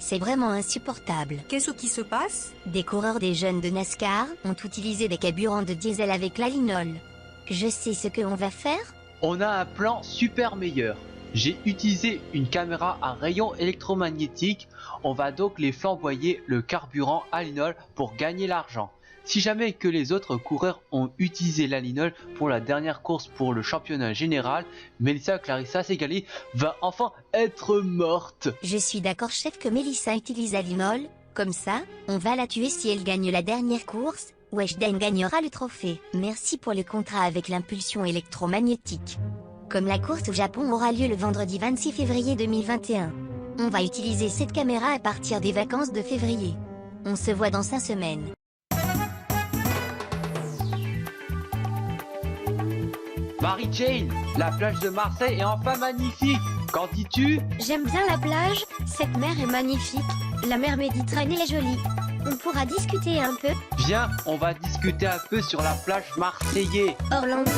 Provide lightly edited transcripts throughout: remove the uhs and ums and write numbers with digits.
C'est vraiment insupportable. Qu'est-ce qui se passe? Des coureurs des jeunes de NASCAR ont utilisé des carburants de diesel avec l'alinol. Je sais ce qu'on va faire. On a un plan super meilleur. J'ai utilisé une caméra à rayons électromagnétiques. On va donc les flamboyer le carburant alinol pour gagner l'argent. Si jamais que les autres coureurs ont utilisé l'alinol pour la dernière course pour le championnat général, Melissa Clarissa Segali va enfin être morte. Je suis d'accord chef que Melissa utilise l'alinol. Comme ça, on va la tuer si elle gagne la dernière course. Weshden gagnera le trophée. Merci pour le contrat avec l'impulsion électromagnétique. Comme la course au Japon aura lieu le vendredi 26 février 2021. On va utiliser cette caméra à partir des vacances de février. On se voit dans 5 semaines. Mary-Jane, la plage de Marseille est enfin magnifique. Qu'en dis-tu? J'aime bien la plage, cette mer est magnifique. La mer Méditerranée est jolie. On pourra discuter un peu. Viens, on va discuter un peu sur la plage marseillaise. Orlando,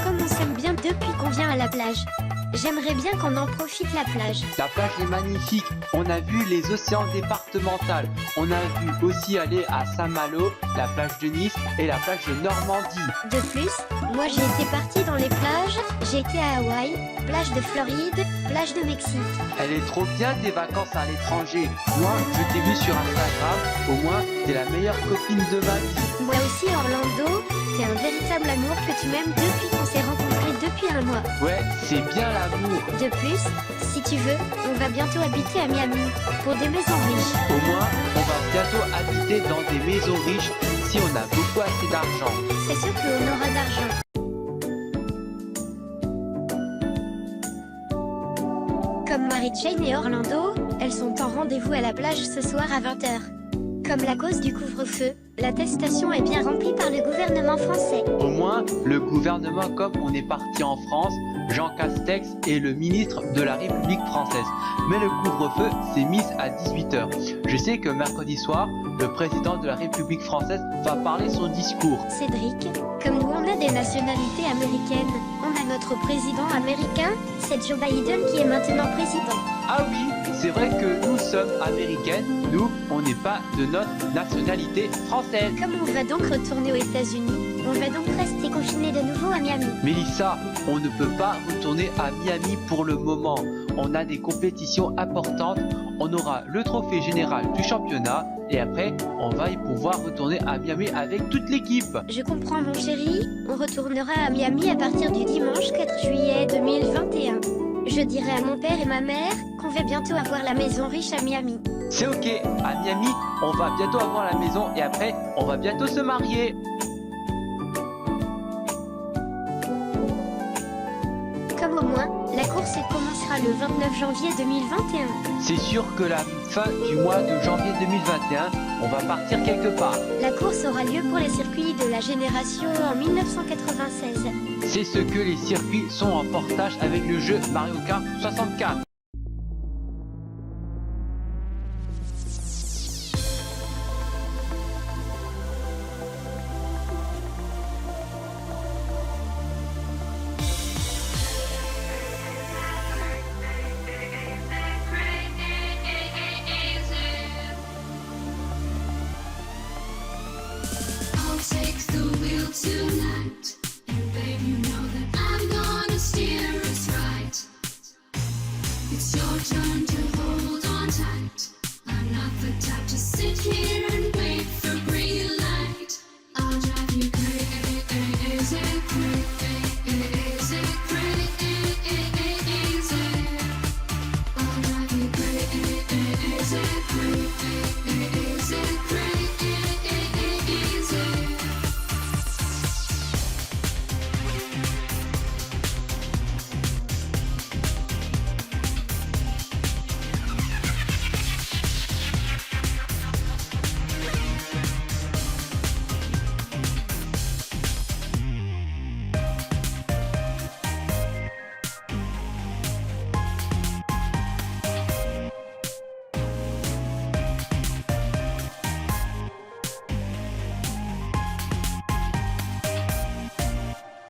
comme on s'aime bien depuis qu'on vient à la plage. J'aimerais bien qu'on en profite la plage. La plage est magnifique. On a vu les océans départementales. On a vu aussi aller à Saint-Malo, la plage de Nice et la plage de Normandie. De plus, moi j'ai été partie dans les plages. J'ai été à Hawaï, plage de Floride, plage de Mexique. Elle est trop bien tes vacances à l'étranger. Moi, je t'ai vu sur Instagram. Au moins, t'es la meilleure copine de ma vie. Moi aussi Orlando, t'es un véritable amour que tu m'aimes depuis qu'on s'est rencontrés depuis un mois. Ouais, c'est bien l'amour. De plus, si tu veux, on va bientôt habiter à Miami, pour des maisons riches. Au moins, on va bientôt habiter dans des maisons riches si on a beaucoup assez d'argent. C'est sûr qu'on aura d'argent. Comme Mary-Jane et Orlando, elles sont en rendez-vous à la plage ce soir à 20h. Comme la cause du couvre-feu, l'attestation est bien remplie par le gouvernement français. Au moins, le gouvernement, comme on est parti en France, Jean Castex est le ministre de la République française. Mais le couvre-feu s'est mis à 18h. Je sais que mercredi soir, le président de la République française va parler son discours. Cédric, comme nous on a des nationalités américaines, on a notre président américain, c'est Joe Biden qui est maintenant président. Ah oui, c'est vrai que nous sommes américaines, nous, on n'est pas de notre nationalité française. Comme on va donc retourner aux États-Unis, on va donc rester confiné de nouveau à Miami. Mélissa, on ne peut pas retourner à Miami pour le moment. On a des compétitions importantes. On aura le trophée général du championnat et après, on va y pouvoir retourner à Miami avec toute l'équipe. Je comprends mon chéri, on retournera à Miami à partir du dimanche 4 juillet 2021. Je dirai à mon père et ma mère qu'on va bientôt avoir la maison riche à Miami. C'est ok, à Miami, on va bientôt avoir la maison et après, on va bientôt se marier. Comme au moins, la course elle commencera le 29 janvier 2021. C'est sûr que la fin du mois de janvier 2021, on va partir quelque part. La course aura lieu pour les circuits de la génération en 1996. C'est ce que les circuits sont en portage avec le jeu Mario Kart 64. I'll take the wheel tonight.